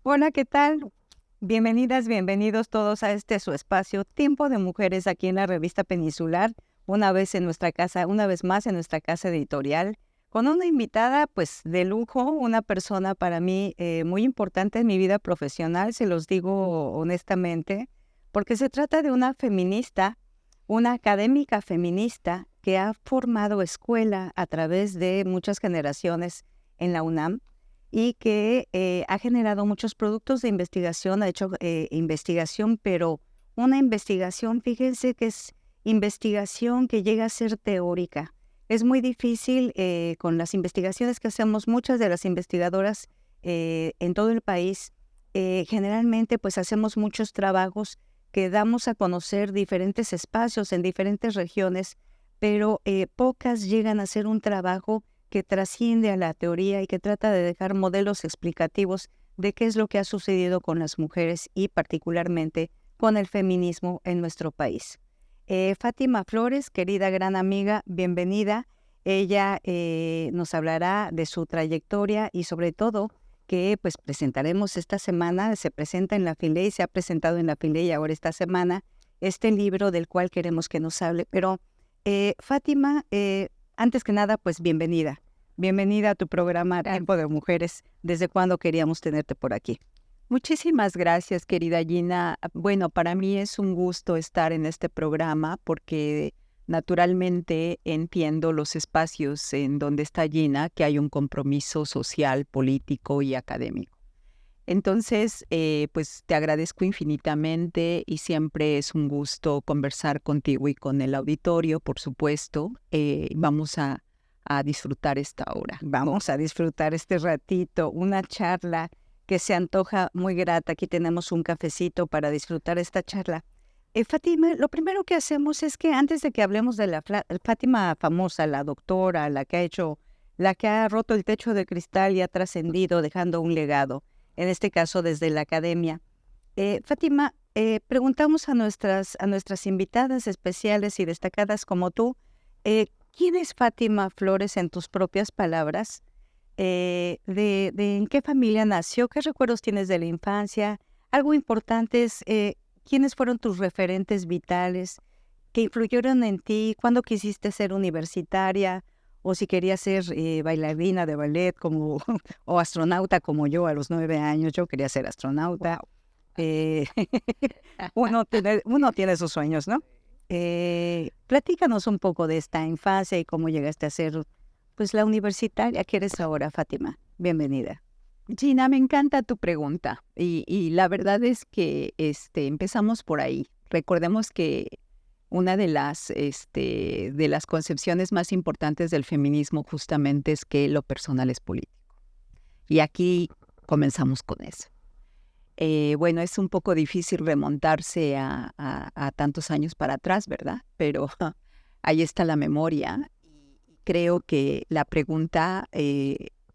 Hola, ¿qué tal? Bienvenidas, bienvenidos todos a este su espacio, Tiempo de Mujeres, aquí en la revista Peninsular, una vez en nuestra casa, una vez más en nuestra casa editorial, con una invitada, pues, de lujo, una persona para mí muy importante en mi vida profesional, se los digo honestamente, porque se trata de una feminista, una académica feminista que ha formado escuela a través de muchas generaciones en la UNAM y que ha generado muchos productos de investigación, ha hecho investigación, pero una investigación, fíjense que es investigación que llega a ser teórica. Es muy difícil con las investigaciones que hacemos, muchas de las investigadoras en todo el país, generalmente pues hacemos muchos trabajos que damos a conocer diferentes espacios en diferentes regiones, pero pocas llegan a hacer un trabajo que trasciende a la teoría y que trata de dejar modelos explicativos de qué es lo que ha sucedido con las mujeres y particularmente con el feminismo en nuestro país. Fátima Flores, querida gran amiga, bienvenida. Ella nos hablará de su trayectoria y sobre todo que pues presentaremos esta semana, se presenta en la FILE y se ha presentado en la FILE y ahora esta semana este libro del cual queremos que nos hable. Pero Fátima, antes que nada, pues bienvenida. Bienvenida a tu programa Tiempo de Mujeres. ¿Desde cuándo queríamos tenerte por aquí? Muchísimas gracias, querida Gina. Bueno, para mí es un gusto estar en este programa porque naturalmente entiendo los espacios en donde está Gina, que hay un compromiso social, político y académico. Entonces, pues te agradezco infinitamente y siempre es un gusto conversar contigo y con el auditorio, por supuesto. Vamos a disfrutar esta hora. Vamos a disfrutar este ratito, una charla que se antoja muy grata. Aquí tenemos un cafecito para disfrutar esta charla. Fátima, lo primero que hacemos es que antes de que hablemos de la Fátima famosa, la doctora, la que ha roto el techo de cristal y ha trascendido dejando un legado, en este caso desde la academia. Fátima, preguntamos a nuestras invitadas especiales y destacadas como tú, ¿quién es Fátima Flores en tus propias palabras? De en qué familia nació, qué recuerdos tienes de la infancia, algo importante es quiénes fueron tus referentes vitales que influyeron en ti, cuándo quisiste ser universitaria o si querías ser bailarina de ballet como, o astronauta como yo a los 9 años, yo quería ser astronauta. Wow. Eh, uno tiene sus sueños, ¿no? Platícanos un poco de esta infancia y cómo llegaste a ser pues la universitaria que eres ahora, Fátima. Bienvenida. Gina, me encanta tu pregunta y la verdad es que empezamos por ahí. Recordemos que una de las concepciones más importantes del feminismo justamente es que lo personal es político. Y aquí comenzamos con eso. Bueno, es un poco difícil remontarse a tantos años para atrás, ¿verdad? Pero ahí está la memoria. Creo que la pregunta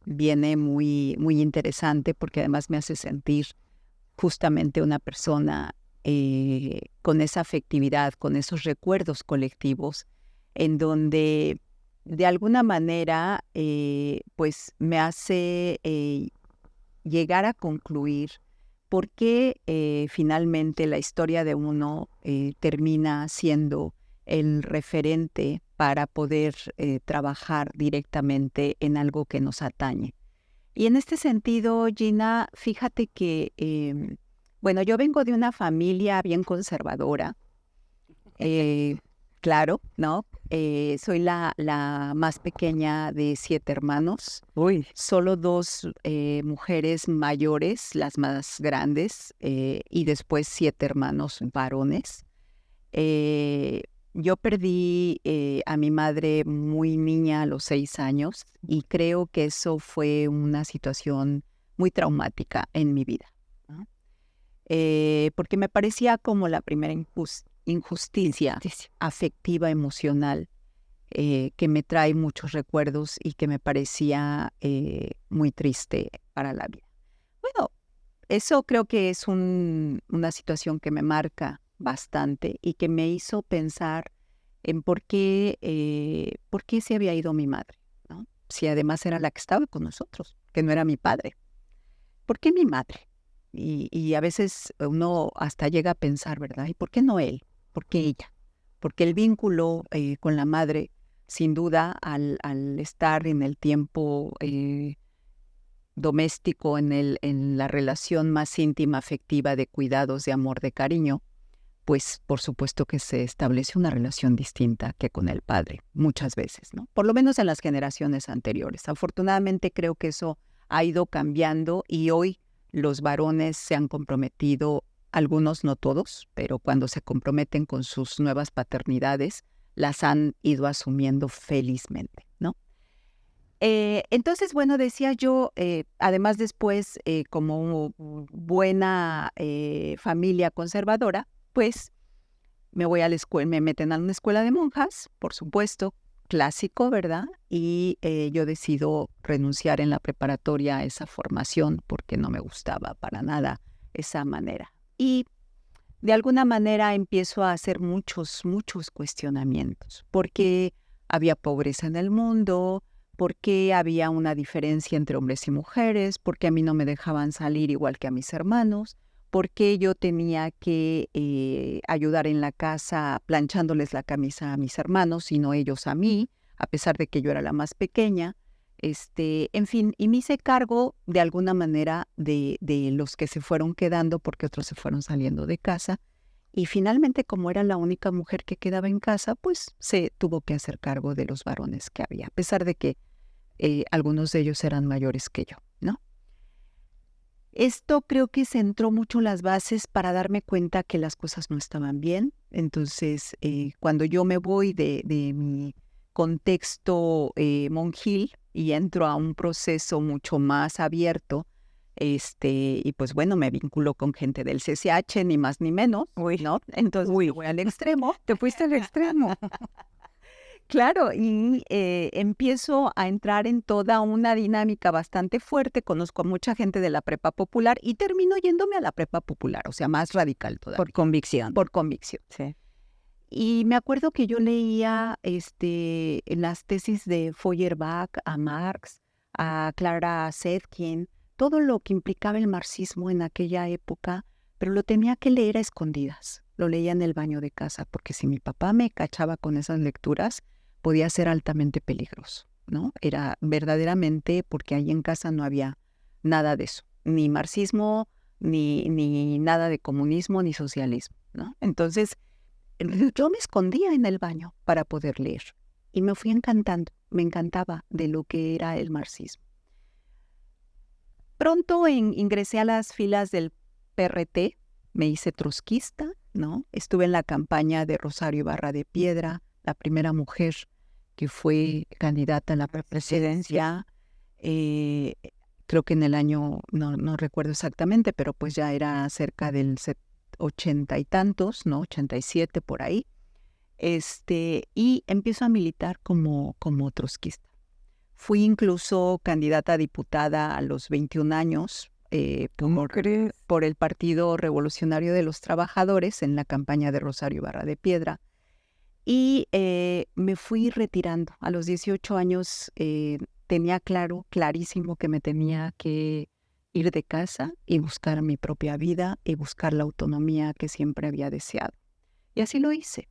viene muy, muy interesante porque además me hace sentir justamente una persona con esa afectividad, con esos recuerdos colectivos, en donde de alguna manera pues me hace llegar a concluir por qué finalmente la historia de uno termina siendo el referente para poder trabajar directamente en algo que nos atañe. Y en este sentido, Gina, fíjate que, bueno, yo vengo de una familia bien conservadora, eh, claro, ¿no? Soy la más pequeña de 7 hermanos. Uy, Solo 2 mujeres mayores, las más grandes, y después 7 hermanos varones. Eh, yo perdí a mi madre muy niña a los 6 años y creo que eso fue una situación muy traumática en mi vida, ¿no? Porque me parecía como la primera injusticia afectiva, emocional, que me trae muchos recuerdos y que me parecía muy triste para la vida. Bueno, eso creo que es una situación que me marca bastante y que me hizo pensar en por qué se había ido mi madre, ¿no? Si además era la que estaba con nosotros, que no era mi padre. ¿Por qué mi madre? Y a veces uno hasta llega a pensar, ¿verdad? ¿Y por qué no él? ¿Por qué ella? Porque el vínculo con la madre, sin duda, al estar en el tiempo doméstico, en la relación más íntima, afectiva, de cuidados, de amor, de cariño, pues por supuesto que se establece una relación distinta que con el padre, muchas veces, ¿no? Por lo menos en las generaciones anteriores. Afortunadamente creo que eso ha ido cambiando y hoy los varones se han comprometido, algunos no todos, pero cuando se comprometen con sus nuevas paternidades, las han ido asumiendo felizmente, ¿no? Entonces, bueno, decía yo, además después, como buena familia conservadora, pues me voy a la escuela, me meten a una escuela de monjas, por supuesto, clásico, ¿verdad? Y yo decido renunciar en la preparatoria a esa formación porque no me gustaba para nada esa manera. Y de alguna manera empiezo a hacer muchos cuestionamientos. ¿Por qué había pobreza en el mundo? ¿Por qué había una diferencia entre hombres y mujeres? ¿Por qué a mí no me dejaban salir igual que a mis hermanos? ¿Por qué yo tenía que ayudar en la casa planchándoles la camisa a mis hermanos y no ellos a mí, a pesar de que yo era la más pequeña? En fin, y me hice cargo de alguna manera de los que se fueron quedando porque otros se fueron saliendo de casa. Y finalmente, como era la única mujer que quedaba en casa, pues se tuvo que hacer cargo de los varones que había, a pesar de que algunos de ellos eran mayores que yo, ¿no? Esto creo que sentó mucho las bases para darme cuenta que las cosas no estaban bien. Entonces, cuando yo me voy de mi contexto monjil y entro a un proceso mucho más abierto, y pues bueno, me vinculo con gente del CCH, ni más ni menos, ¿no? Entonces me voy al extremo. Te fuiste al extremo. Claro, y empiezo a entrar en toda una dinámica bastante fuerte. Conozco a mucha gente de la prepa popular y termino yéndome a la prepa popular, o sea, más radical todavía. Por convicción. Por convicción. Sí. Y me acuerdo que yo leía las tesis de Feuerbach, a Marx, a Clara Zetkin, todo lo que implicaba el marxismo en aquella época, pero lo tenía que leer a escondidas. Lo leía en el baño de casa, porque si mi papá me cachaba con esas lecturas, podía ser altamente peligroso, ¿no? Era verdaderamente porque ahí en casa no había nada de eso, ni marxismo, ni nada de comunismo, ni socialismo, ¿no? Entonces, yo me escondía en el baño para poder leer y me fui encantando, me encantaba de lo que era el marxismo. Pronto ingresé a las filas del PRT, me hice trotskista, ¿no? Estuve en la campaña de Rosario Ibarra de Piedra, la primera mujer que fue candidata a la presidencia. Creo que en el año, no recuerdo exactamente, pero pues ya era cerca del 80 y tantos, ¿no? 87 por ahí. Y empiezo a militar como trotskista. Fui incluso candidata a diputada a los 21 años por el Partido Revolucionario de los Trabajadores en la campaña de Rosario Ibarra de Piedra. Y me fui retirando. A los 18 años tenía clarísimo que me tenía que ir de casa y buscar mi propia vida y buscar la autonomía que siempre había deseado. Y así lo hice.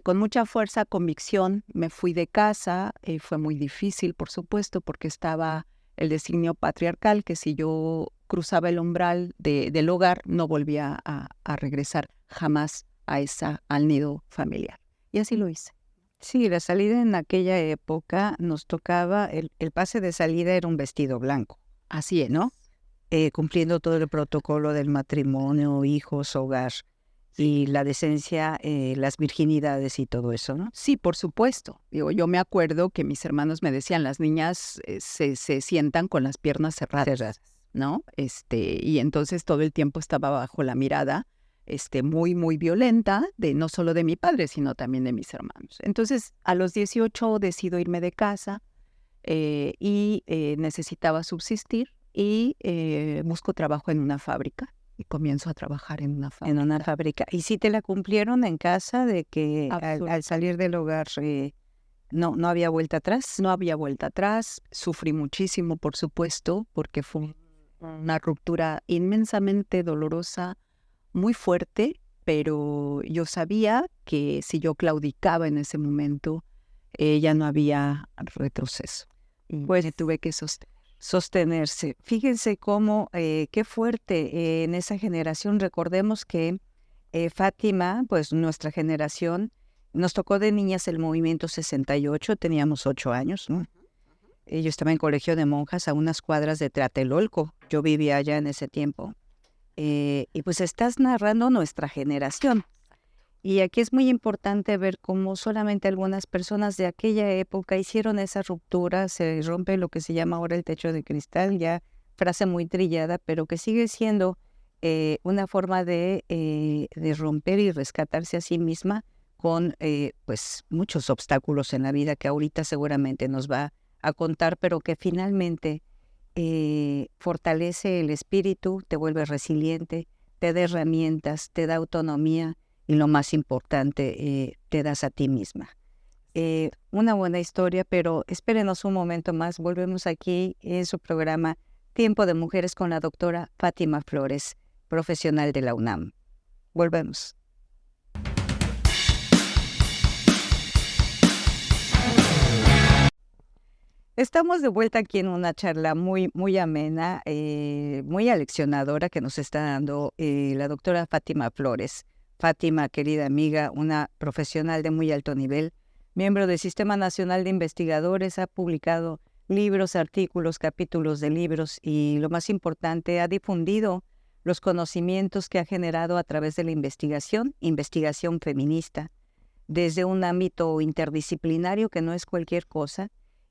Con mucha fuerza, convicción, me fui de casa. Fue muy difícil, por supuesto, porque estaba el designio patriarcal, que si yo cruzaba el umbral del hogar, no volvía a regresar jamás al nido familiar. Y así lo hice. Sí, la salida en aquella época nos tocaba, el pase de salida era un vestido blanco. Así es, ¿no? Cumpliendo todo el protocolo del matrimonio, hijos, hogar, y la decencia, las virginidades y todo eso, ¿no? Sí, por supuesto. Yo me acuerdo que mis hermanos me decían, las niñas se sientan con las piernas cerradas, ¿no? Y entonces todo el tiempo estaba bajo la mirada muy violenta, no solo de mi padre, sino también de mis hermanos. Entonces, a los 18 decido irme de casa y necesitaba subsistir y busco trabajo en una fábrica y comienzo a trabajar en una fábrica. En una fábrica. ¿Y si te la cumplieron en casa de que al salir del hogar no había vuelta atrás? No había vuelta atrás. Sufrí muchísimo, por supuesto, porque fue una ruptura inmensamente dolorosa, muy fuerte, pero yo sabía que si yo claudicaba en ese momento, ya no había retroceso. Y Pues me tuve que sostener. sostenerse. Fíjense cómo, qué fuerte en esa generación. Recordemos que Fátima, pues nuestra generación, nos tocó de niñas el movimiento 68, teníamos 8 años, ¿no? Yo estaba en colegio de monjas a unas cuadras de Tlatelolco. Yo vivía allá en ese tiempo. Y pues estás narrando nuestra generación. Y aquí es muy importante ver cómo solamente algunas personas de aquella época hicieron esa ruptura, se rompe lo que se llama ahora el techo de cristal, ya frase muy trillada, pero que sigue siendo una forma de romper y rescatarse a sí misma con pues muchos obstáculos en la vida que ahorita seguramente nos va a contar, pero que finalmente fortalece el espíritu, te vuelve resiliente, te da herramientas, te da autonomía y lo más importante, te das a ti misma. Una buena historia, pero espérenos un momento más. Volvemos aquí en su programa Tiempo de Mujeres con la doctora Fátima Flores, profesional de la UNAM. Volvemos. Estamos de vuelta aquí en una charla muy, muy amena, muy aleccionadora que nos está dando la doctora Fátima Flores. Fátima, querida amiga, una profesional de muy alto nivel, miembro del Sistema Nacional de Investigadores, ha publicado libros, artículos, capítulos de libros y, lo más importante, ha difundido los conocimientos que ha generado a través de la investigación feminista, desde un ámbito interdisciplinario que no es cualquier cosa,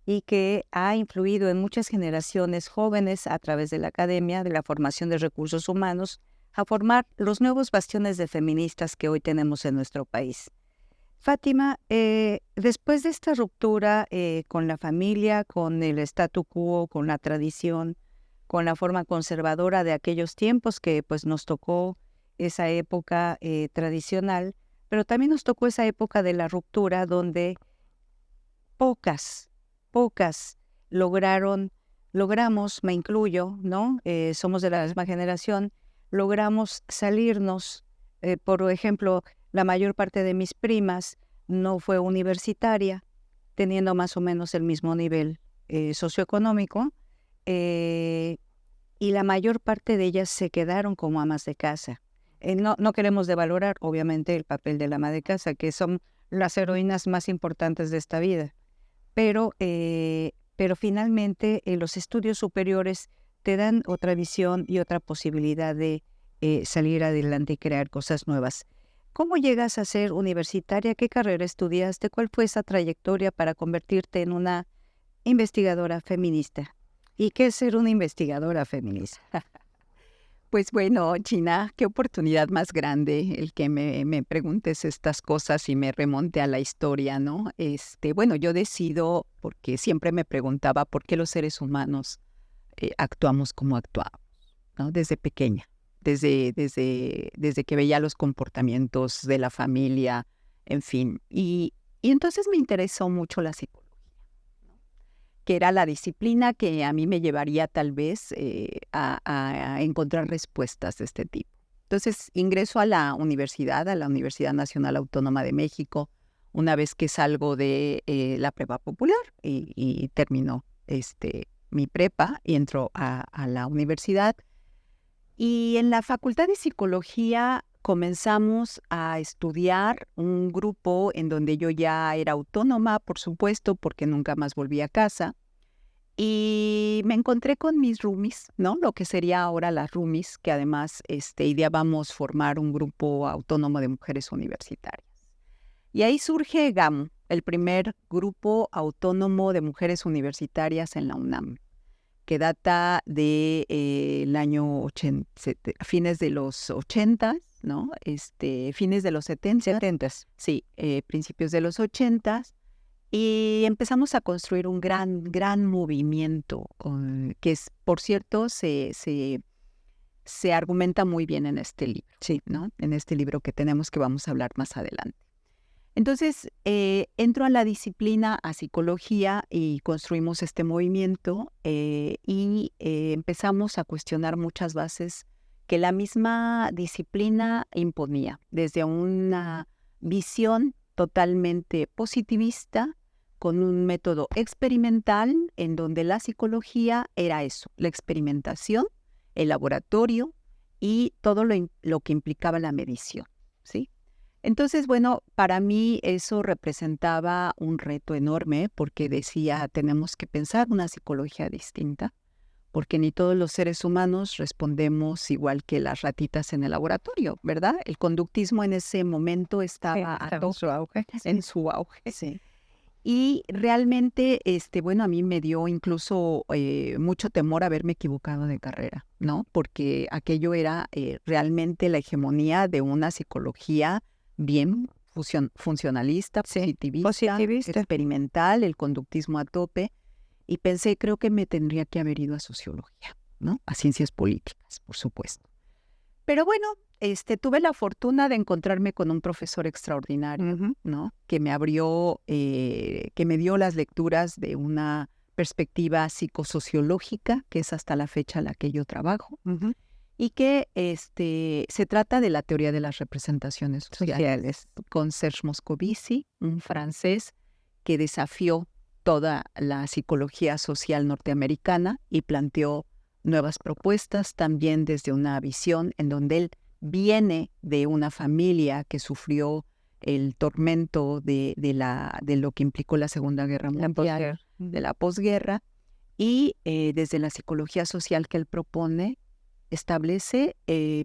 y que ha influido en muchas generaciones jóvenes a través de la academia, de la formación de recursos humanos, a formar los nuevos bastiones de feministas que hoy tenemos en nuestro país. Fátima, después de esta ruptura con la familia, con el statu quo, con la tradición, con la forma conservadora de aquellos tiempos que pues nos tocó esa época tradicional, pero también nos tocó esa época de la ruptura donde pocas logramos, me incluyo, ¿no? Somos de la misma generación, logramos salirnos. Por ejemplo, la mayor parte de mis primas no fue universitaria, teniendo más o menos el mismo nivel socioeconómico, y la mayor parte de ellas se quedaron como amas de casa. No queremos devalorar, obviamente, el papel del ama de casa, que son las heroínas más importantes de esta vida. Pero finalmente los estudios superiores te dan otra visión y otra posibilidad de salir adelante y crear cosas nuevas. ¿Cómo llegas a ser universitaria? ¿Qué carrera estudiaste? ¿Cuál fue esa trayectoria para convertirte en una investigadora feminista? ¿Y qué es ser una investigadora feminista? Pues bueno, Gina, qué oportunidad más grande el que me preguntes estas cosas y me remonte a la historia, ¿no? Bueno, yo decido, porque siempre me preguntaba por qué los seres humanos actuamos como actuamos, ¿no? Desde pequeña, desde que veía los comportamientos de la familia, en fin. Y entonces me interesó mucho la psicología, que era la disciplina que a mí me llevaría tal vez a encontrar respuestas de este tipo. Entonces ingreso a la Universidad Nacional Autónoma de México, una vez que salgo de la prepa popular y termino mi prepa y entro a la universidad. Y en la Facultad de Psicología comenzamos a estudiar un grupo en donde yo ya era autónoma, por supuesto, porque nunca más volví a casa. Y me encontré con mis roomies, ¿no? Lo que sería ahora las roomies, que además ideábamos formar un grupo autónomo de mujeres universitarias. Y ahí surge GAMU, el primer grupo autónomo de mujeres universitarias en la UNAM, que data del año 80, fines de los 80, ¿no? Fines de los 70. Sí, principios de los 80. Y empezamos a construir un gran movimiento, que es, por cierto, se argumenta muy bien en este libro, Sí. ¿no? En este libro que tenemos, que vamos a hablar más adelante. Entonces, entro a la disciplina, a psicología, y construimos este movimiento y empezamos a cuestionar muchas bases que la misma disciplina imponía, desde una visión totalmente positivista, con un método experimental en donde la psicología era eso, la experimentación, el laboratorio y todo lo que implicaba la medición, ¿sí? Entonces, bueno, para mí eso representaba un reto enorme porque decía, tenemos que pensar una psicología distinta, porque ni todos los seres humanos respondemos igual que las ratitas en el laboratorio, ¿verdad? El conductismo en ese momento estaba en su auge. en su auge. Sí. Y realmente, bueno, a mí me dio incluso mucho temor haberme equivocado de carrera, ¿no? Porque aquello era realmente la hegemonía de una psicología bien funcionalista, positivista, experimental, el conductismo a tope. Y pensé, creo que me tendría que haber ido a sociología, ¿no? A ciencias políticas, por supuesto. Pero bueno, tuve la fortuna de encontrarme con un profesor extraordinario, ¿no? Que me abrió, que me dio las lecturas de una perspectiva psicosociológica, que es hasta la fecha la que yo trabajo, y que se trata de la teoría de las representaciones sociales, con Serge Moscovici, un francés que desafió toda la psicología social norteamericana y planteó nuevas propuestas también desde una visión en donde él viene de una familia que sufrió el tormento de lo que implicó la Segunda Guerra Mundial, de la posguerra, y desde la psicología social que él propone, establece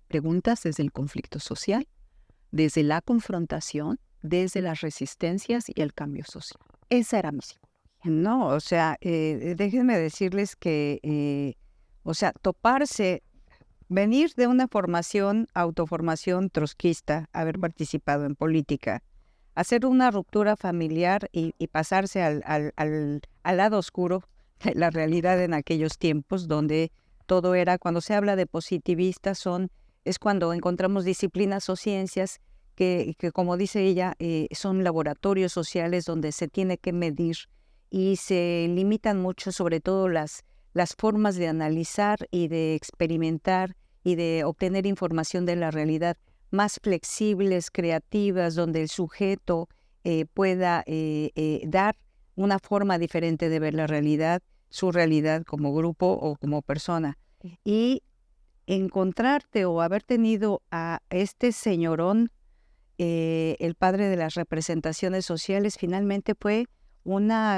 preguntas desde el conflicto social, desde la confrontación, desde las resistencias y el cambio social. Esa era mi psicología. No, o sea, déjenme decirles que, o sea, toparse, venir de una autoformación trotskista, haber participado en política, hacer una ruptura familiar y pasarse al lado oscuro de la realidad en aquellos tiempos donde todo era, cuando se habla de positivistas, es cuando encontramos disciplinas o ciencias que como dice ella, son laboratorios sociales donde se tiene que medir y se limitan mucho, sobre todo las formas de analizar y de experimentar y de obtener información de la realidad más flexibles, creativas, donde el sujeto pueda dar una forma diferente de ver la realidad, su realidad como grupo o como persona. Y encontrarte o haber tenido a este señorón, el padre de las representaciones sociales, finalmente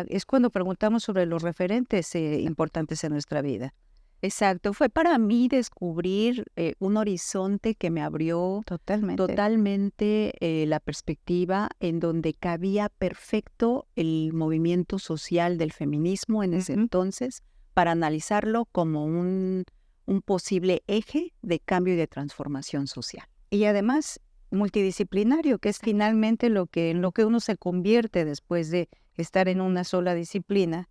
es cuando preguntamos sobre los referentes importantes en nuestra vida. Exacto, fue para mí descubrir un horizonte que me abrió totalmente la perspectiva, en donde cabía perfecto el movimiento social del feminismo en ese entonces, para analizarlo como un posible eje de cambio y de transformación social. Y además multidisciplinario, que es finalmente en lo que uno se convierte después de estar en una sola disciplina,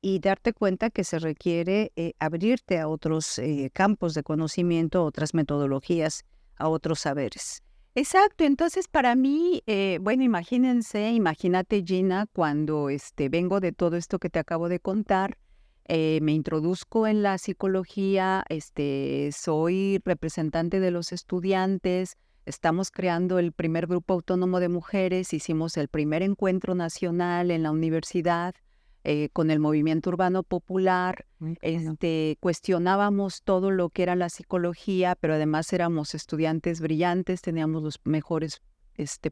y darte cuenta que se requiere abrirte a otros campos de conocimiento, a otras metodologías, a otros saberes. Exacto, entonces para mí, bueno, imagínate Gina, cuando vengo de todo esto que te acabo de contar, me introduzco en la psicología, soy representante de los estudiantes, estamos creando el primer grupo autónomo de mujeres, hicimos el primer encuentro nacional en la universidad, con el movimiento urbano popular, cuestionábamos todo lo que era la psicología, pero además éramos estudiantes brillantes, teníamos los mejores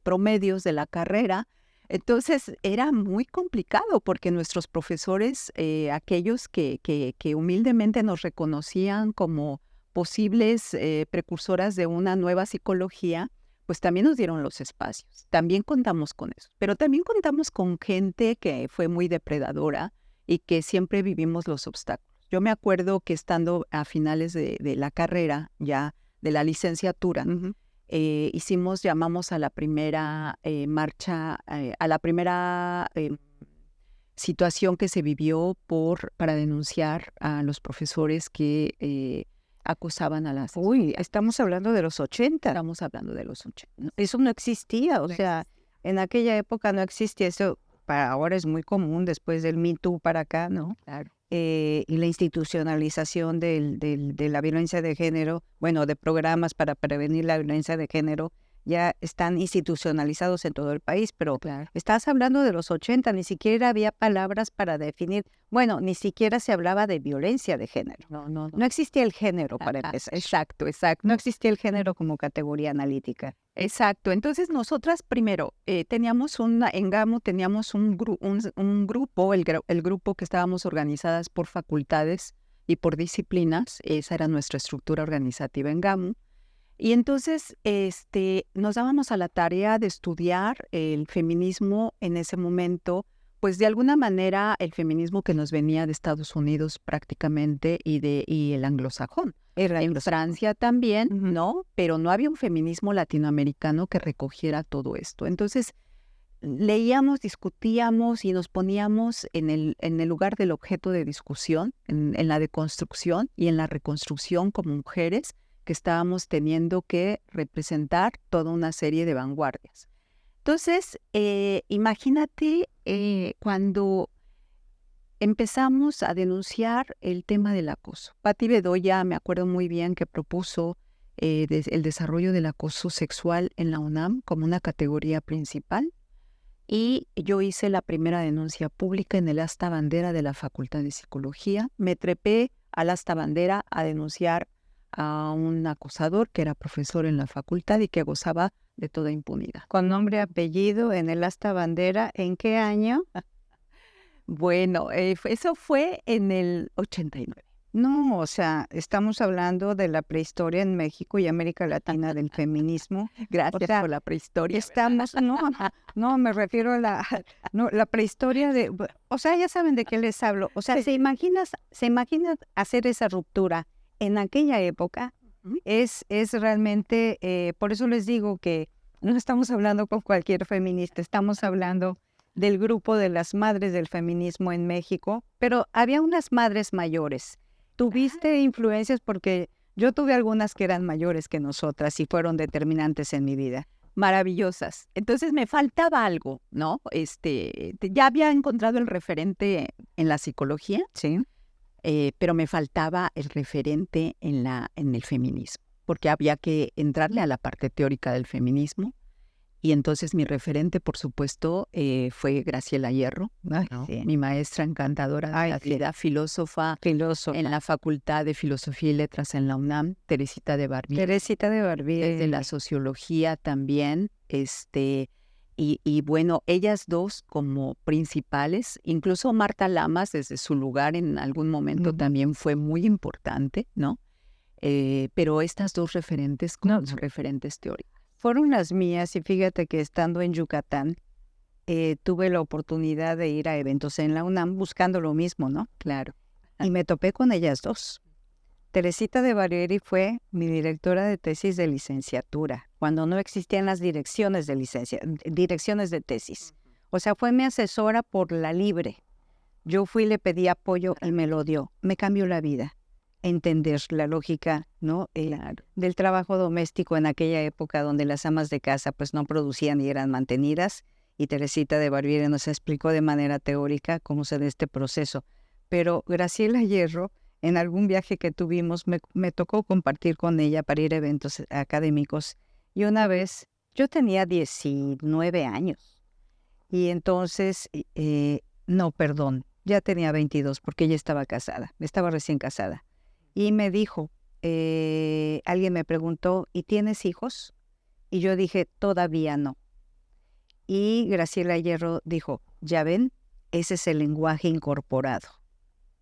promedios de la carrera. Entonces era muy complicado porque nuestros profesores, aquellos que humildemente nos reconocían como posibles precursoras de una nueva psicología, pues también nos dieron los espacios, también contamos con eso, pero también contamos con gente que fue muy depredadora y que siempre vivimos los obstáculos. Yo me acuerdo que estando a finales de la carrera, ya de la licenciatura, llamamos a la primera marcha, a la primera situación que se vivió para denunciar a los profesores que acusaban a las... Uy, estamos hablando de los 80. Estamos hablando de los 80. Eso no existía, o sea, En aquella época no existía eso, para ahora es muy común después del Me Too para acá, ¿no? Claro. Y la institucionalización de la violencia de género, bueno, de programas para prevenir la violencia de género, ya están institucionalizados en todo el país, pero Claro. estás hablando de los 80, ni siquiera había palabras para definir, bueno, ni siquiera se hablaba de violencia de género. No. No existía el género para empezar. Exacto. No existía el género como categoría analítica. Exacto. Entonces nosotras primero teníamos en GAMU teníamos un grupo, el grupo que estábamos organizadas por facultades y por disciplinas. Esa era nuestra estructura organizativa en GAMU. Y entonces nos dábamos a la tarea de estudiar el feminismo en ese momento, pues de alguna manera el feminismo que nos venía de Estados Unidos prácticamente y el anglosajón. En Francia también, ¿no? Pero no había un feminismo latinoamericano que recogiera todo esto. Entonces leíamos, discutíamos y nos poníamos en el lugar del objeto de discusión, en la deconstrucción y en la reconstrucción como mujeres que estábamos teniendo que representar toda una serie de vanguardias. Entonces, imagínate cuando empezamos a denunciar el tema del acoso. Patti Bedoya, me acuerdo muy bien que propuso el desarrollo del acoso sexual en la UNAM como una categoría principal, y yo hice la primera denuncia pública en el asta bandera de la Facultad de Psicología. Me trepé al asta bandera a denunciar a un acosador que era profesor en la facultad y que gozaba de toda impunidad. Con nombre y apellido en el asta bandera, ¿en qué año? Bueno, eso fue en el 89. No, o sea, estamos hablando de la prehistoria en México y América Latina del feminismo. Gracias O sea, por la prehistoria. Estamos, no, me refiero a la prehistoria de, o sea, ya saben de qué les hablo. O sea, Sí. se imaginan hacer esa ruptura en aquella época, es realmente, por eso les digo que no estamos hablando con cualquier feminista, estamos hablando del grupo de las madres del feminismo en México, pero había unas madres mayores. ¿Tuviste influencias? Porque yo tuve algunas que eran mayores que nosotras y fueron determinantes en mi vida. Maravillosas. Entonces me faltaba algo, ¿no? Ya había encontrado el referente en la psicología, Sí. pero me faltaba el referente en el feminismo, porque había que entrarle a la parte teórica del feminismo. Y entonces mi referente, por supuesto, fue Graciela Hierro, ¿no? Sí. Mi maestra encantadora de la vida, filósofa en la Facultad de Filosofía y Letras en la UNAM, Teresita de Barbieri. Teresita de Barbieri. De la sociología también, y bueno, ellas dos como principales, incluso Marta Lamas desde su lugar en algún momento también fue muy importante, ¿no? Pero estas dos referentes como referentes teóricos. Fueron las mías y fíjate que estando en Yucatán tuve la oportunidad de ir a eventos en la UNAM buscando lo mismo, ¿no? Claro. Y me topé con ellas dos. Teresita de Barbieri fue mi directora de tesis de licenciatura, cuando no existían las direcciones de tesis. O sea, fue mi asesora por la libre. Yo fui, le pedí apoyo y me lo dio. Me cambió la vida. Entender la lógica, ¿no? Del trabajo doméstico en aquella época donde las amas de casa pues no producían y eran mantenidas, y Teresita de Barbieri nos explicó de manera teórica cómo se da este proceso. Pero Graciela Hierro, en algún viaje que tuvimos, me tocó compartir con ella para ir a eventos académicos, y una vez, yo tenía 19 años, y entonces, ya tenía 22 porque ella estaba recién casada. Y me dijo, alguien me preguntó, ¿y tienes hijos? Y yo dije, todavía no. Y Graciela Hierro dijo, ya ven, ese es el lenguaje incorporado.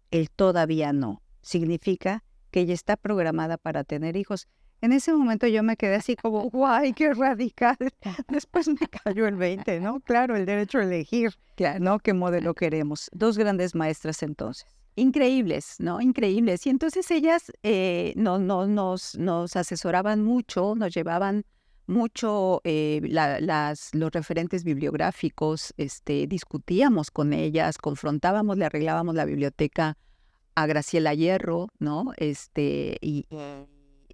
El todavía no significa que ella está programada para tener hijos. En ese momento yo me quedé así como, ¡guay, qué radical! Después me cayó el 20, ¿no? Claro, el derecho a elegir, ¿no? ¿Qué modelo queremos? Dos grandes maestras entonces. Increíbles, ¿no? Increíbles. Y entonces ellas nos asesoraban mucho, nos llevaban mucho los referentes bibliográficos, discutíamos con ellas, confrontábamos, le arreglábamos la biblioteca a Graciela Hierro, ¿no? Y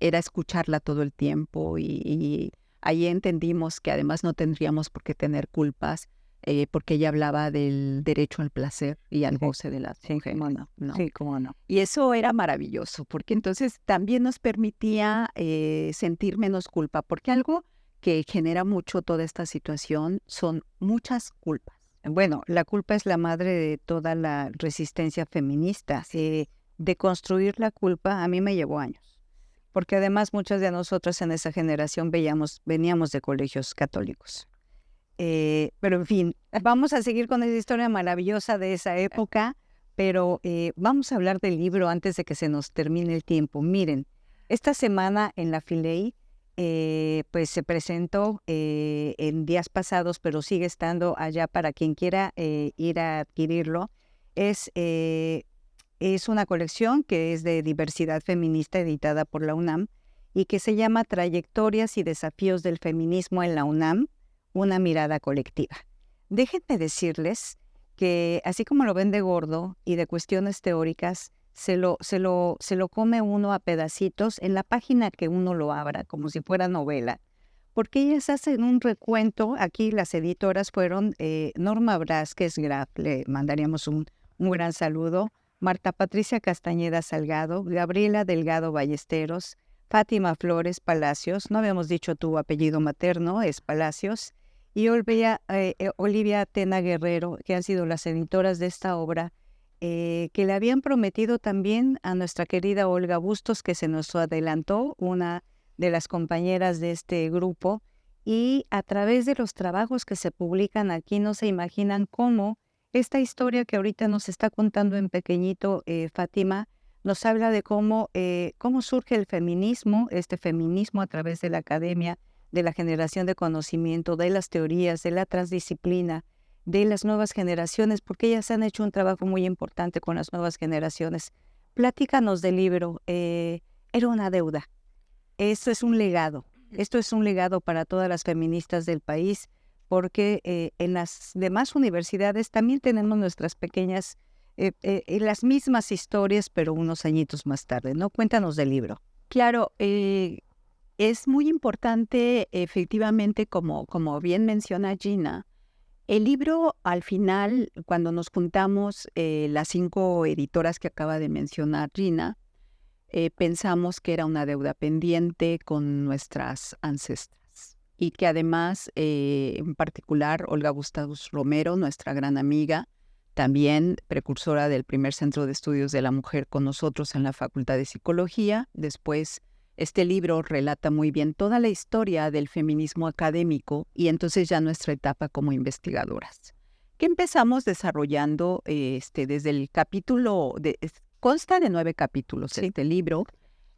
era escucharla todo el tiempo y ahí entendimos que además no tendríamos por qué tener culpas, porque ella hablaba del derecho al placer y al goce de las mujeres, cómo no. ¿no? Sí, cómo no. Y eso era maravilloso, porque entonces también nos permitía sentir menos culpa, porque algo que genera mucho toda esta situación son muchas culpas. Bueno, la culpa es la madre de toda la resistencia feminista. De construir la culpa a mí me llevó años, porque además muchas de nosotras en esa generación veníamos de colegios católicos. Pero en fin, vamos a seguir con esa historia maravillosa de esa época, pero vamos a hablar del libro antes de que se nos termine el tiempo. Miren, esta semana en la Filey, pues se presentó en días pasados, pero sigue estando allá para quien quiera ir a adquirirlo. Es una colección que es de diversidad feminista editada por la UNAM y que se llama Trayectorias y desafíos del feminismo en la UNAM, una mirada colectiva. Déjenme decirles que así como lo ven de gordo y de cuestiones teóricas, se lo come uno a pedacitos en la página que uno lo abra, como si fuera novela, porque ellas hacen un recuento. Aquí las editoras fueron Norma Brásquez Graf, le mandaríamos un gran saludo, Marta Patricia Castañeda Salgado, Gabriela Delgado Ballesteros, Fátima Flores Palacios, no habíamos dicho tu apellido materno, es Palacios, y Olivia Atena Guerrero, que han sido las editoras de esta obra, que le habían prometido también a nuestra querida Olga Bustos, que se nos adelantó, una de las compañeras de este grupo, y a través de los trabajos que se publican aquí no se imaginan cómo esta historia que ahorita nos está contando en pequeñito Fátima, nos habla de cómo surge el feminismo, este feminismo a través de la academia, de la generación de conocimiento, de las teorías, de la transdisciplina, de las nuevas generaciones, porque ellas han hecho un trabajo muy importante con las nuevas generaciones. Platícanos del libro, era una deuda. Esto es un legado para todas las feministas del país, porque en las demás universidades también tenemos nuestras pequeñas, las mismas historias, pero unos añitos más tarde, ¿no? Cuéntanos del libro. Claro, es muy importante, efectivamente, como bien menciona Gina, el libro al final, cuando nos juntamos las 5 editoras que acaba de mencionar Gina, pensamos que era una deuda pendiente con nuestras ancestras y que además, en particular, Olga Bustos Romero, nuestra gran amiga, también precursora del primer Centro de Estudios de la Mujer con nosotros en la Facultad de Psicología. Después, este libro relata muy bien toda la historia del feminismo académico y entonces ya nuestra etapa como investigadoras, que empezamos desarrollando desde el capítulo, consta de 9 capítulos este libro,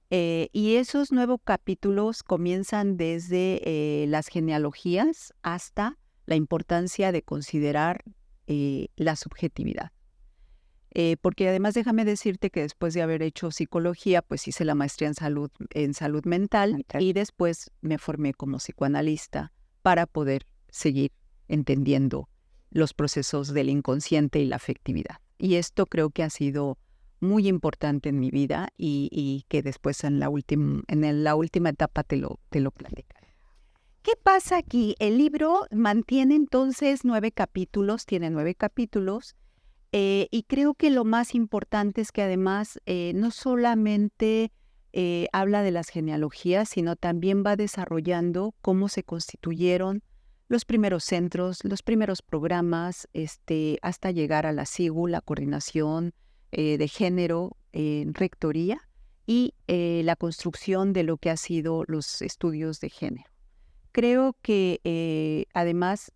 y esos 9 capítulos comienzan desde las genealogías hasta la importancia de considerar la subjetividad. Porque además déjame decirte que después de haber hecho psicología, pues hice la maestría en salud mental y después me formé como psicoanalista para poder seguir entendiendo los procesos del inconsciente y la afectividad. Y esto creo que ha sido muy importante en mi vida y que después en la última etapa te lo platicaré. ¿Qué pasa aquí? El libro mantiene entonces 9 capítulos, tiene 9 capítulos, y creo que lo más importante es que además no solamente habla de las genealogías, sino también va desarrollando cómo se constituyeron los primeros centros, los primeros programas, hasta llegar a la SIGU, la coordinación de género en rectoría, y la construcción de lo que ha sido los estudios de género. Creo que además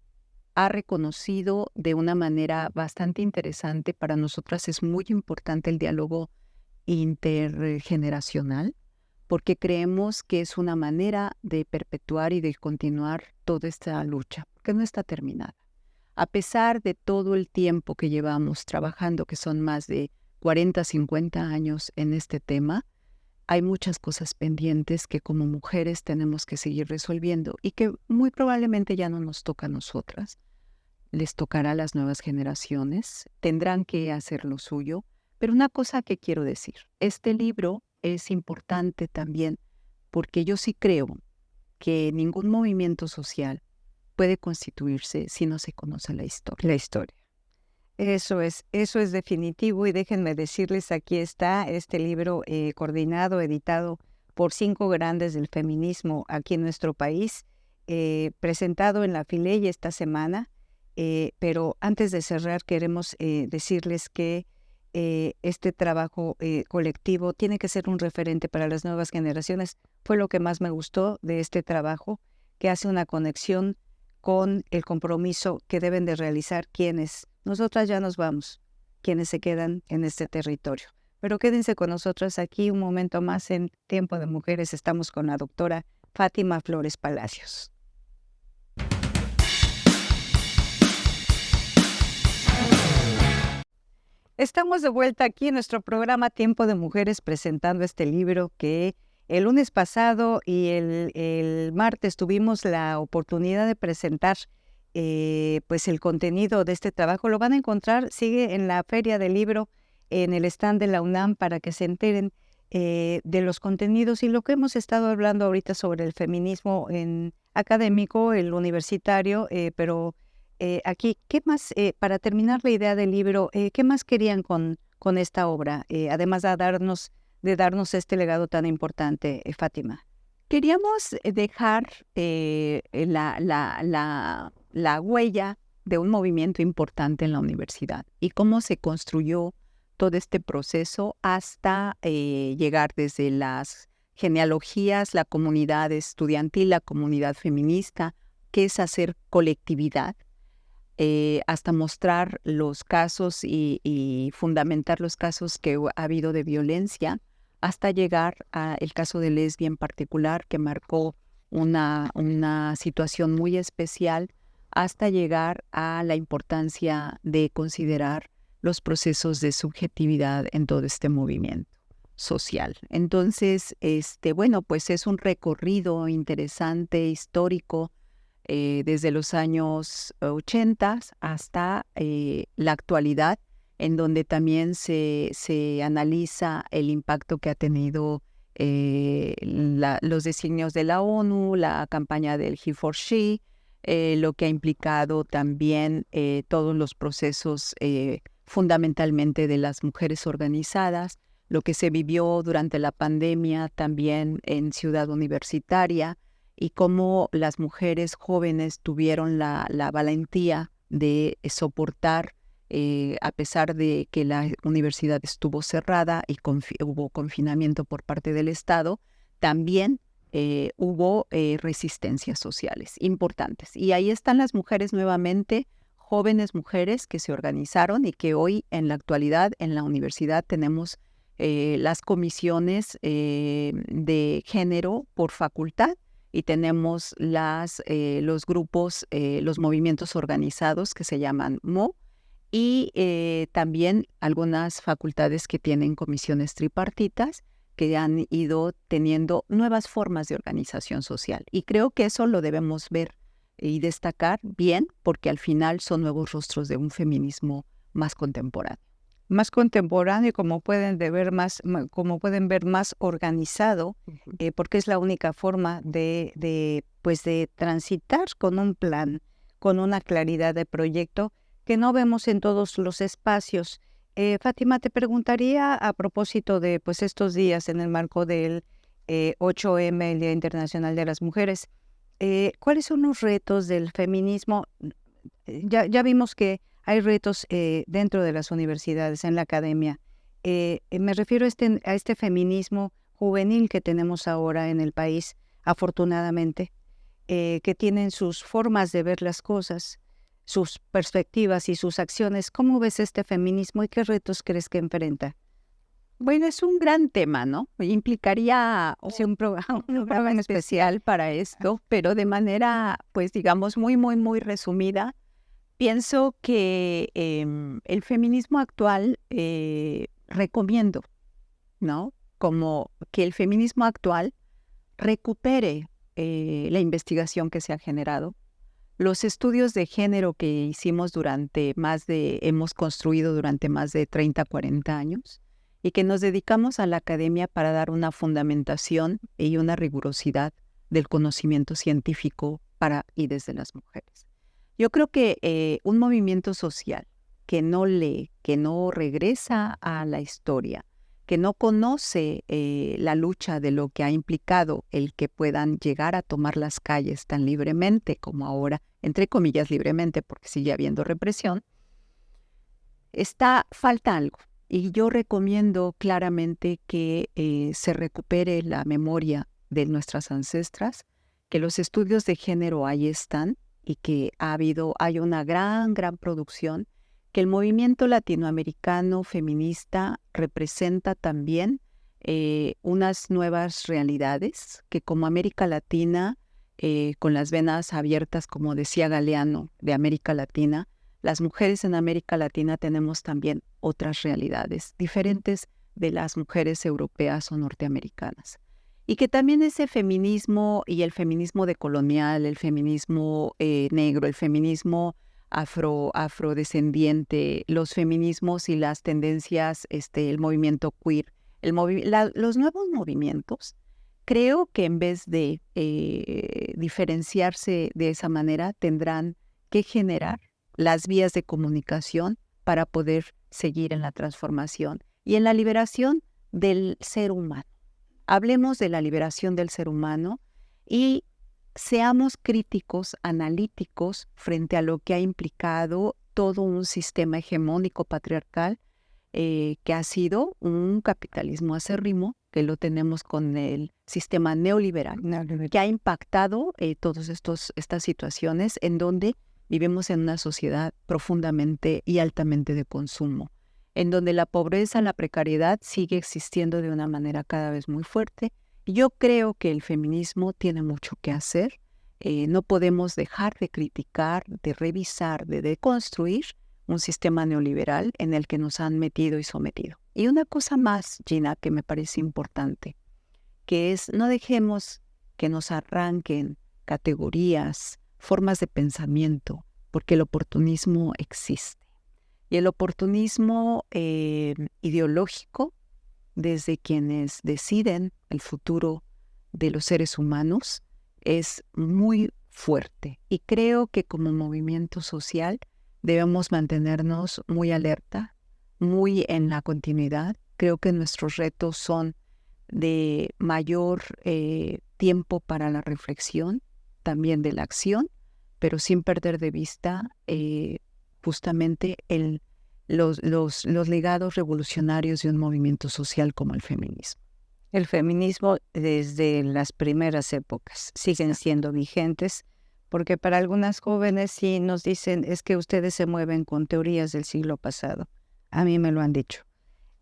ha reconocido de una manera bastante interesante, para nosotras es muy importante el diálogo intergeneracional, porque creemos que es una manera de perpetuar y de continuar toda esta lucha, que no está terminada. A pesar de todo el tiempo que llevamos trabajando, que son más de 40, 50 años en este tema, hay muchas cosas pendientes que como mujeres tenemos que seguir resolviendo y que muy probablemente ya no nos toca a nosotras. Les tocará a las nuevas generaciones, tendrán que hacer lo suyo. Pero una cosa que quiero decir, este libro es importante también porque yo sí creo que ningún movimiento social puede constituirse si no se conoce la historia. La historia. Eso es definitivo y déjenme decirles, aquí está este libro coordinado, editado por 5 grandes del feminismo aquí en nuestro país, presentado en la Filey esta semana, pero antes de cerrar queremos decirles que este trabajo colectivo tiene que ser un referente para las nuevas generaciones. Fue lo que más me gustó de este trabajo, que hace una conexión con el compromiso que deben de realizar quienes, nosotras ya nos vamos, quienes se quedan en este territorio. Pero quédense con nosotros aquí un momento más en Tiempo de Mujeres. Estamos con la doctora Fátima Flores Palacios. Estamos de vuelta aquí en nuestro programa Tiempo de Mujeres presentando este libro que el lunes pasado y el martes tuvimos la oportunidad de presentar pues el contenido de este trabajo. Lo van a encontrar, sigue en la Feria del Libro, en el stand de la UNAM, para que se enteren de los contenidos y lo que hemos estado hablando ahorita sobre el feminismo académico, el universitario, pero aquí, ¿qué más, para terminar la idea del libro, qué más querían con esta obra, además de darnos este legado tan importante, Fátima? Queríamos dejar la huella de un movimiento importante en la universidad y cómo se construyó todo este proceso hasta llegar desde las genealogías, la comunidad estudiantil, la comunidad feminista, qué es hacer colectividad, hasta mostrar los casos y fundamentar los casos que ha habido de violencia, hasta llegar al caso de Lesbi en particular, que marcó una situación muy especial, hasta llegar a la importancia de considerar los procesos de subjetividad en todo este movimiento social. Entonces, bueno, pues es un recorrido interesante, histórico, desde los años 80 hasta la actualidad, en donde también se analiza el impacto que ha tenido los designios de la ONU, la campaña del He for She, lo que ha implicado también todos los procesos fundamentalmente de las mujeres organizadas, lo que se vivió durante la pandemia también en Ciudad Universitaria y cómo las mujeres jóvenes tuvieron la valentía de soportar, a pesar de que la universidad estuvo cerrada y hubo confinamiento por parte del Estado, también hubo resistencias sociales importantes. Y ahí están las mujeres nuevamente, jóvenes mujeres que se organizaron y que hoy en la actualidad en la universidad tenemos las comisiones de género por facultad y tenemos los grupos, los movimientos organizados que se llaman MO, y también algunas facultades que tienen comisiones tripartitas que han ido teniendo nuevas formas de organización social. Y creo que eso lo debemos ver y destacar bien, porque al final son nuevos rostros de un feminismo más contemporáneo. Más contemporáneo, como pueden ver, más organizado, porque es la única forma de transitar con un plan, con una claridad de proyecto que no vemos en todos los espacios. Fátima, te preguntaría a propósito de estos días en el marco del 8M, el Día Internacional de las Mujeres, ¿cuáles son los retos del feminismo? Ya vimos que hay retos dentro de las universidades, en la academia. Me refiero a este feminismo juvenil que tenemos ahora en el país, afortunadamente, que tienen sus formas de ver las cosas, sus perspectivas y sus acciones. ¿Cómo ves este feminismo y qué retos crees que enfrenta? Bueno, es un gran tema, ¿no? Implicaría un programa especial para esto, pero de manera, pues digamos, muy, muy, muy resumida. Pienso que el feminismo actual recomiendo, ¿no? Como que el feminismo actual recupere la investigación que se ha generado, los estudios de género que hicimos hemos construido durante más de 30, 40 años y que nos dedicamos a la academia para dar una fundamentación y una rigurosidad del conocimiento científico para y desde las mujeres. Yo creo que un movimiento social que no lee, que no regresa a la historia, que no conoce la lucha de lo que ha implicado el que puedan llegar a tomar las calles tan libremente como ahora, entre comillas libremente, porque sigue habiendo represión, falta algo. Y yo recomiendo claramente que se recupere la memoria de nuestras ancestras, que los estudios de género ahí están y que hay una gran producción, que el movimiento latinoamericano feminista representa también unas nuevas realidades que como América Latina, con las venas abiertas, como decía Galeano, de América Latina, las mujeres en América Latina tenemos también otras realidades diferentes de las mujeres europeas o norteamericanas. Y que también ese feminismo y el feminismo decolonial, el feminismo negro, el feminismo afrodescendiente, los feminismos y las tendencias, el movimiento queer, los nuevos movimientos, creo que en vez de diferenciarse de esa manera, tendrán que generar las vías de comunicación para poder seguir en la transformación y en la liberación del ser humano. Hablemos de la liberación del ser humano y seamos críticos, analíticos frente a lo que ha implicado todo un sistema hegemónico patriarcal que ha sido un capitalismo acérrimo, que lo tenemos con el sistema neoliberal, que ha impactado todas estas situaciones en donde vivimos en una sociedad profundamente y altamente de consumo, en donde la pobreza, la precariedad sigue existiendo de una manera cada vez muy fuerte. Yo creo que el feminismo tiene mucho que hacer. No podemos dejar de criticar, de revisar, de deconstruir un sistema neoliberal en el que nos han metido y sometido. Y una cosa más, Gina, que me parece importante, que es no dejemos que nos arranquen categorías, formas de pensamiento, porque el oportunismo existe. Y el oportunismo ideológico, desde quienes deciden el futuro de los seres humanos, es muy fuerte. Y creo que como movimiento social debemos mantenernos muy alerta, muy en la continuidad. Creo que nuestros retos son de mayor tiempo para la reflexión, también de la acción, pero sin perder de vista justamente los legados revolucionarios de un movimiento social como el feminismo. El feminismo desde las primeras épocas siguen siendo vigentes, porque para algunas jóvenes sí nos dicen es que ustedes se mueven con teorías del siglo pasado. A mí me lo han dicho.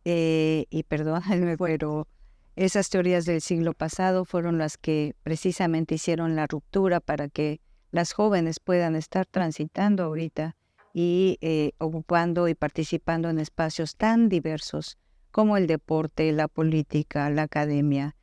Y perdónenme, pero esas teorías del siglo pasado fueron las que precisamente hicieron la ruptura para que las jóvenes puedan estar transitando ahorita y ocupando y participando en espacios tan diversos como el deporte, la política, la academia,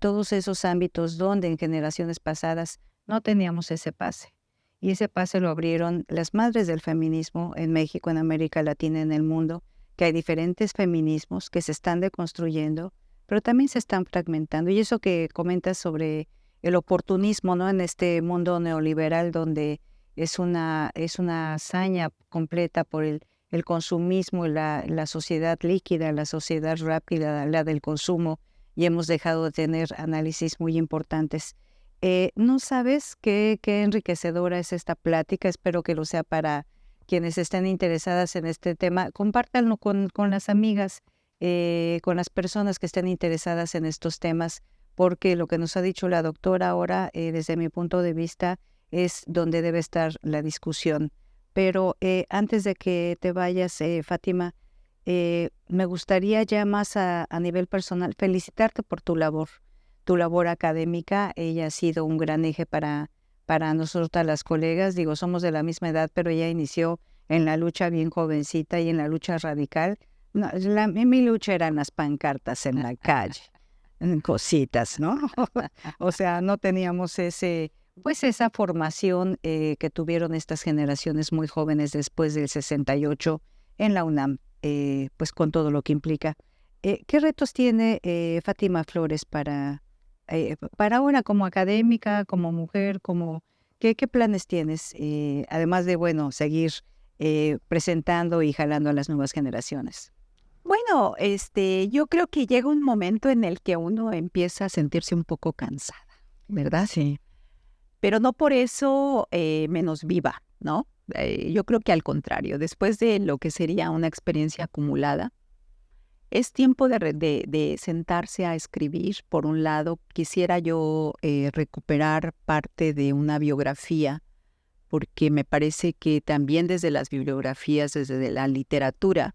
todos esos ámbitos donde en generaciones pasadas no teníamos ese pase. Y ese pase lo abrieron las madres del feminismo en México, en América Latina, en el mundo, que hay diferentes feminismos que se están deconstruyendo, pero también se están fragmentando. Y eso que comentas sobre el oportunismo, ¿no? En este mundo neoliberal donde es una hazaña completa por el consumismo y la sociedad líquida, la sociedad rápida, la del consumo, y hemos dejado de tener análisis muy importantes. ¿No sabes qué enriquecedora es esta plática? Espero que lo sea para quienes estén interesadas en este tema. Compártanlo con las amigas, con las personas que estén interesadas en estos temas, porque lo que nos ha dicho la doctora ahora, desde mi punto de vista, es donde debe estar la discusión. Pero antes de que te vayas, Fátima, me gustaría ya más a nivel personal felicitarte por tu labor académica. Ella ha sido un gran eje para nosotras las colegas. Digo, somos de la misma edad, pero ella inició en la lucha bien jovencita y en la lucha radical. No, mi lucha eran las pancartas en la calle, cositas, ¿no? O sea, no teníamos esa formación que tuvieron estas generaciones muy jóvenes después del 68 en la UNAM, pues con todo lo que implica. ¿Qué retos tiene Fátima Flores para para ahora como académica, como mujer, ¿qué planes tienes? Además de, bueno, seguir presentando y jalando a las nuevas generaciones. Bueno, yo creo que llega un momento en el que uno empieza a sentirse un poco cansada, ¿verdad? Sí. Pero no por eso menos viva, ¿no? Yo creo que al contrario, después de lo que sería una experiencia acumulada, es tiempo de sentarse a escribir. Por un lado, quisiera yo recuperar parte de una biografía, porque me parece que también desde las bibliografías, desde la literatura,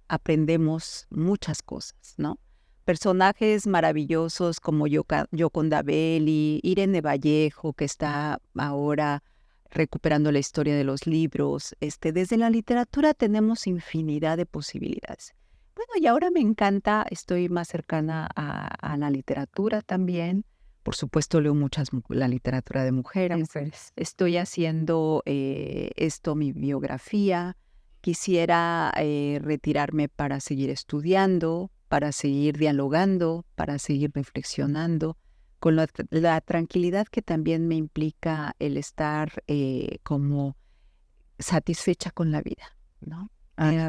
aprendemos muchas cosas, ¿no? Personajes maravillosos como Yoconda Belli, Irene Vallejo, que está ahora recuperando la historia de los libros. Desde la literatura tenemos infinidad de posibilidades. Bueno, y ahora me encanta, estoy más cercana a la literatura también. Por supuesto, leo la literatura de mujeres. Estoy haciendo mi biografía. Quisiera retirarme para seguir estudiando, para seguir dialogando, para seguir reflexionando, con la tranquilidad que también me implica el estar como satisfecha con la vida, ¿no?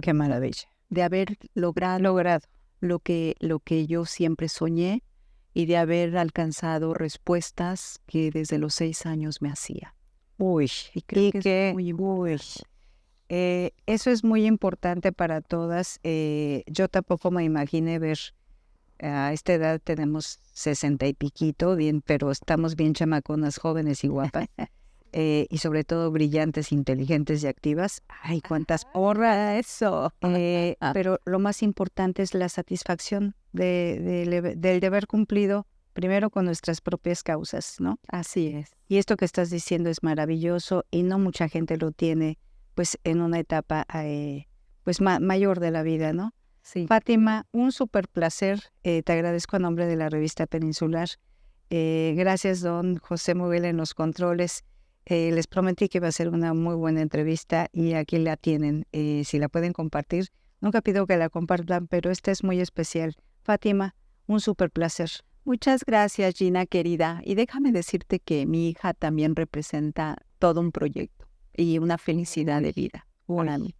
Qué maravilla. De haber logrado lo que yo siempre soñé y de haber alcanzado respuestas que desde los 6 años me hacía. Uy, y creo que es muy importante. Eso es muy importante para todas. Yo tampoco me imaginé ver, a esta edad tenemos 60 y piquito, bien, pero estamos bien chamaconas, jóvenes y guapas. Y sobre todo brillantes, inteligentes y activas. ¡Ay, cuántas porras! Eso. Pero lo más importante es la satisfacción del deber cumplido, primero con nuestras propias causas, ¿no? Así es. Y esto que estás diciendo es maravilloso y no mucha gente lo tiene, pues, en una etapa pues mayor de la vida, ¿no? Sí. Fátima, un súper placer. Te agradezco a nombre de la revista Peninsular. Gracias, don José Moguel en los controles. Les prometí que iba a ser una muy buena entrevista y aquí la tienen. Si la pueden compartir, nunca pido que la compartan, pero esta es muy especial. Fátima, un súper placer. Muchas gracias, Gina, querida. Y déjame decirte que mi hija también representa todo un proyecto y una felicidad de vida para mí.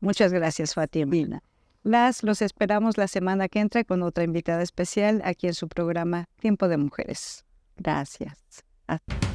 Muchas gracias, Fátima. Gina. Los esperamos la semana que entra con otra invitada especial aquí en su programa Tiempo de Mujeres. Gracias. Hasta